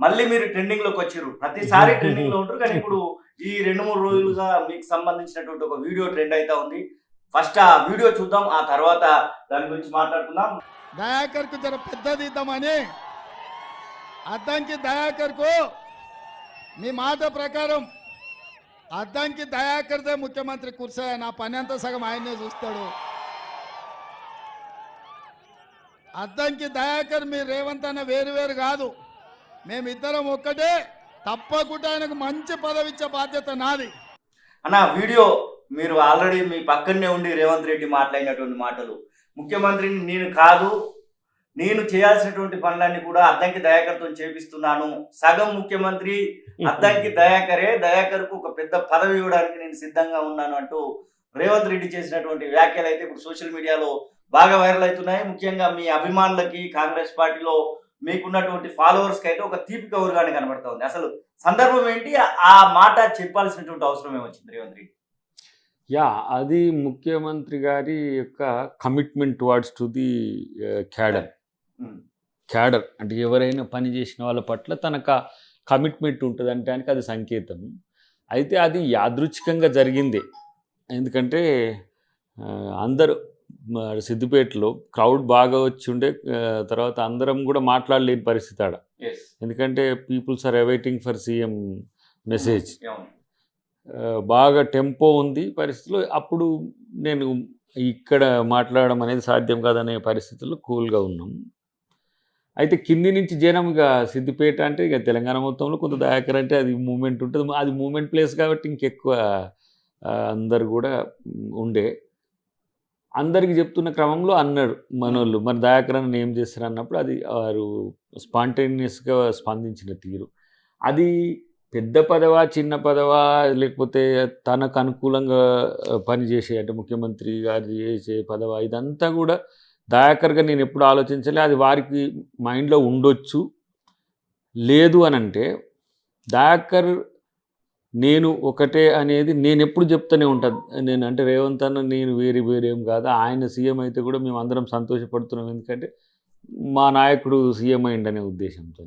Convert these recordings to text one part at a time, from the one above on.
మళ్ళీ మీరు ట్రెండింగ్‌లోకి వచ్చిర్రు. ప్రతిసారి ట్రెండింగ్‌లో ఉంటారు. కానీ ఇప్పుడు ఈ 2, 3 రోజులుగా మీకు సంబంధించినటువంటి ఒక వీడియో ట్రెండ్ అయితా ఉంది. ఫస్ట్ ఆ వీడియో చూద్దాం. ఆ తర్వాత దాని గురించి మాట్లాడుకుందాం. దయాకర్కు జర పెద్దది ఇద్దామని అద్దంకి దయాకర్కు మీ మాట ప్రకారం అద్దంకి దయాకర్దే ముఖ్యమంత్రి కుర్చీ. నా పని అంతా సగం ఆయనే చూస్తాడు. అద్దంకి దయాకర్ మీరు రేవంత్ అన్న వేరు వేరు కాదు, మేమిద్దరం ఒక్కటే. తప్పకుండా ఆయనకు మంచి పదవి ఇచ్చే బాధ్యత నాది. అన్న వీడియో మీరు ఆల్రెడీ మీ పక్కనే ఉండి రేవంత్ రెడ్డి మాట్లాడినటువంటి మాటలు, ముఖ్యమంత్రిని నేను కాదు, నేను చేయాల్సినటువంటి పనులన్నీ కూడా అద్దంకి దయాకర్తో చేపిస్తున్నాను, సగం ముఖ్యమంత్రి అద్దంకి దయాకరే, దయాకర్కు ఒక పెద్ద పదవి ఇవ్వడానికి నేను సిద్ధంగా ఉన్నాను అంటూ రేవంత్ రెడ్డి చేసినటువంటి వ్యాఖ్యలు అయితే ఇప్పుడు సోషల్ మీడియాలో బాగా వైరల్ అవుతున్నాయి. ముఖ్యంగా మీ అభిమానులకి, కాంగ్రెస్ పార్టీలో మీకున్నటువంటి ఫాలోవర్స్కి అయితే ఒక తీపి కౌరుగానే కనబడతా ఉంది. అసలు సందర్భం ఏంటి? ఆ మాట చెప్పాల్సినటువంటి అవసరం ఏమొచ్చింది రేవంత్ రెడ్డి? అది ముఖ్యమంత్రి గారి యొక్క commitment towards to the cadre. Cadre అంటే ఎవరైనా పని చేసిన వాళ్ళ పట్ల తనకు కమిట్మెంట్ ఉంటుంది అంటే అది సంకేతం. అయితే అది యాదృచ్ఛికంగా జరిగిందే. ఎందుకంటే అందరూ సిద్దిపేటలో క్రౌడ్ బాగా వచ్చి ఉండే, తర్వాత అందరం కూడా మాట్లాడలేని పరిస్థితి ఆడ. ఎందుకంటే peoples are awaiting for CM message. బాగా టెంపో ఉంది పరిస్థితిలో. అప్పుడు నేను ఇక్కడ మాట్లాడడం అనేది సాధ్యం కాదనే పరిస్థితుల్లో కూల్గా ఉన్నాం. అయితే కింది నుంచి జనం ఇక సిద్దిపేట అంటే ఇక తెలంగాణ మొత్తంలో కొంత దయాకర్ అంటే అది మూమెంట్ ఉంటుంది. అది మూమెంట్ ప్లేస్ కాబట్టి ఇంకెక్కువ అందరు కూడా ఉండే. అందరికి చెప్తున్న క్రమంలో అన్నాడు మనోళ్ళు, మరి దయాకర్ అని ఏం చేస్తారు అన్నప్పుడు అది వారు స్పాంటేనియస్గా స్పందించిన తీరు. అది పెద్ద పదవా, చిన్న పదవా, లేకపోతే తనకు అనుకూలంగా పనిచేసే అంటే ముఖ్యమంత్రి గారు చేసే పదవా, ఇదంతా కూడా దయాకర్గా నేను ఎప్పుడు ఆలోచించలే. అది వారికి మైండ్లో ఉండొచ్చు. లేదు అని అంటే దయాకర్ నేను ఒకటే అనేది నేను ఎప్పుడు చెప్తూనే ఉంటాను. నేను అంటే రేవంత్ అన్న నేను వేరేం కాదు, ఆయన సీఎం అయితే కూడా మేము అందరం సంతోషపడుతున్నాం, ఎందుకంటే మా నాయకుడు సీఎం అయిందనే ఉద్దేశంతో.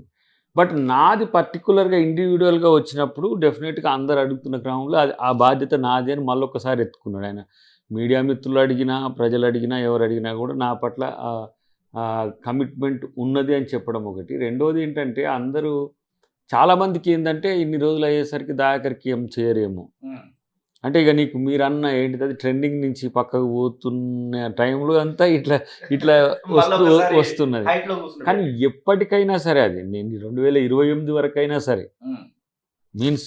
బట్ నాది పర్టికులర్గా ఇండివిజువల్గా వచ్చినప్పుడు డెఫినెట్గా అందరు అడుగుతున్న క్రమంలో అది ఆ బాధ్యత నాది అని మళ్ళొకసారి ఎత్తుకున్నాడు ఆయన. మీడియా మిత్రులు అడిగినా, ప్రజలు అడిగినా, ఎవరు అడిగినా కూడా నా పట్ల కమిట్మెంట్ ఉన్నది అని చెప్పడం ఒకటి. రెండోది ఏంటంటే అందరూ చాలామందికి ఏంటంటే ఇన్ని రోజులు అయ్యేసరికి దయాకర్కి ఏం చేయరేమో అంటే ఇక నీకు మీరన్న ఏంటిది అది ట్రెండింగ్ నుంచి పక్కకు పోతున్న టైంలో అంతా ఇట్లా వస్తున్నది. కానీ ఎప్పటికైనా సరే అది నేను 2028 వరకైనా సరే మీన్స్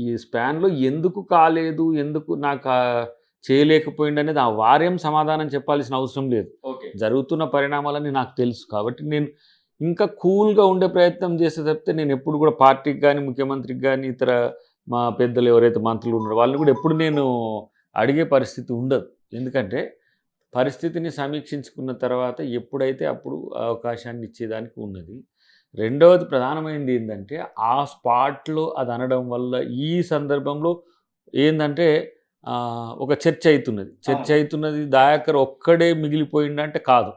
ఈ స్పాన్లో ఎందుకు కాలేదు, ఎందుకు నాకు చేయలేకపోయింది అనేది ఆ వారేం సమాధానం చెప్పాల్సిన అవసరం లేదు. జరుగుతున్న పరిణామాలని నాకు తెలుసు కాబట్టి నేను ఇంకా కూల్గా ఉండే ప్రయత్నం చేస్తే తప్పితే నేను ఎప్పుడు కూడా పార్టీకి కానీ, ముఖ్యమంత్రికి కానీ, ఇతర మా పెద్దలు ఎవరైతే మంత్రులు ఉన్నారో వాళ్ళని కూడా ఎప్పుడు నేను అడిగే పరిస్థితి ఉండదు. ఎందుకంటే పరిస్థితిని సమీక్షించుకున్న తర్వాత ఎప్పుడైతే అప్పుడు అవకాశాన్ని ఇచ్చేదానికి ఉన్నది. రెండవది ప్రధానమైనది ఏంటంటే ఆ స్పాట్లో అది అనడం వల్ల ఈ సందర్భంలో ఏంటంటే ఒక చర్చ అవుతున్నది. దయాకర్ ఒక్కడే మిగిలిపోయిందంటే కాదు,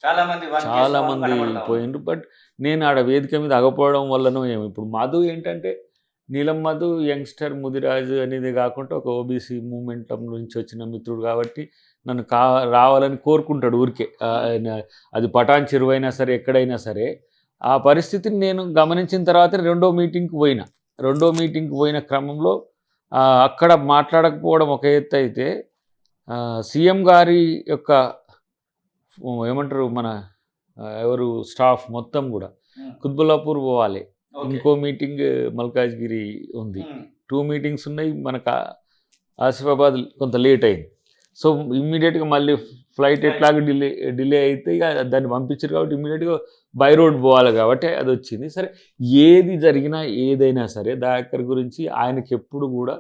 చాలామంది పోయిండ్రు. బట్ నేను ఆడ వేదిక మీద అగపోవడం వల్లనో ఏమో. ఇప్పుడు మధు ఏంటంటే నీలం మధు యంగ్స్టర్ ముదిరాజు అనేది కాకుండా ఒక ఓబీసీ మూమెంట్ నుంచి వచ్చిన మిత్రుడు కాబట్టి నన్ను రావాలని కోరుకుంటాడు ఊరికే. అది పటాన్ చెరువు అయినా సరే, ఎక్కడైనా సరే. ఆ పరిస్థితిని నేను గమనించిన తర్వాత రెండో మీటింగ్కి పోయిన క్రమంలో అక్కడ మాట్లాడకపోవడం ఒక ఎత్తు అయితే, సీఎం గారి యొక్క ఏమంటారు మన ఎవరు స్టాఫ్ మొత్తం కూడా కుత్బుల్లాపూర్ పోవాలి, ఇంకో మీటింగ్ మల్కాజ్గిరి ఉంది, 2 మీటింగ్స్ ఉన్నాయి. మనకు ఆసిఫాబాద్ కొంత లేట్ అయింది. సో ఇమ్మీడియట్గా మళ్ళీ ఫ్లైట్ ఎట్లాగా డిలే అయితే ఇక దాన్ని పంపించారు కాబట్టి ఇమ్మీడియట్గా బై రోడ్ పోవాలి కాబట్టి అది వచ్చింది. సరే ఏది జరిగినా ఏదైనా సరే దయాకర్ గురించి ఆయనకి ఎప్పుడు కూడా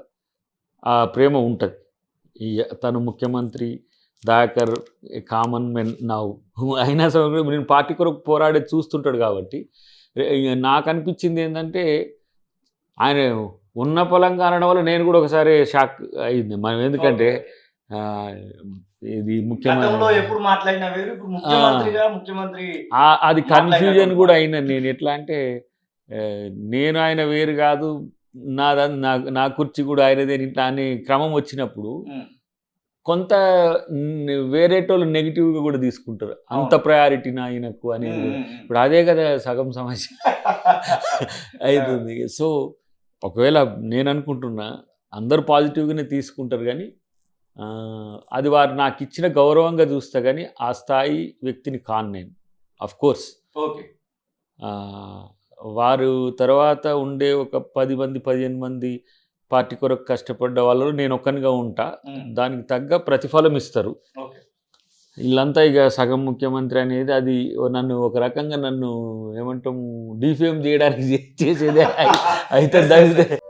ఆ ప్రేమ ఉంటుంది. తను ముఖ్యమంత్రి, దయాకర్ కామన్ మెన్ నౌ అయినా సరే నేను పార్టీ కొరకు పోరాడే చూస్తుంటాడు కాబట్టి నాకు అనిపించింది ఏంటంటే ఆయన ఉన్న పొలంగా అనడం వల్ల నేను కూడా ఒకసారి షాక్ అయింది. మనం ఎందుకంటే ఇది గతంలో ముఖ్యమంత్రి ఎప్పుడు మాట్లాడినా వేరు, ఇప్పుడు ముఖ్యమంత్రిగా ముఖ్యమంత్రి అది కన్ఫ్యూజన్ కూడా అయినా నేను ఎట్లా అంటే ఆ, నేను ఆయన వేరు కాదు, నా కుర్చీ కూడా ఆయనదే ఇట్లా అనే క్రమం వచ్చినప్పుడు ఉమ్, కొంత వేరేటోళ్ళు నెగిటివ్గా కూడా తీసుకుంటారు, అంత అవును. ప్రయారిటీ నా ఆయనకు అనేది ఉమ్, కూడా. ఉమ్, ఉమ్. ఇప్పుడు అదే కదా సగం సమస్య అవుతుంది. సో ఒకవేళ నేను అనుకుంటున్నా అందరూ పాజిటివ్గానే తీసుకుంటారు, కానీ అది వారు నాకు ఇచ్చిన గౌరవంగా చూస్తా, కానీ ఆ స్థాయి వ్యక్తిని కాను నేను. Of course okay. వారు తర్వాత ఉండే ఒక 10 మంది 15 మంది పార్టీ కొరకు కష్టపడ్డ వాళ్ళు నేను ఒక్కనిగా ఉంటా, ఉమ్, దానికి తగ్గ ప్రతిఫలం ఇస్తారు. ఓకే. వీళ్ళంతా ఇక సగం ముఖ్యమంత్రి అనేది అది నన్ను ఒక రకంగా నన్ను ఏమంటాం డిఫేమ్ చేయడానికి చేసేదే అయితే Yes, yes, తగ్గితే yes.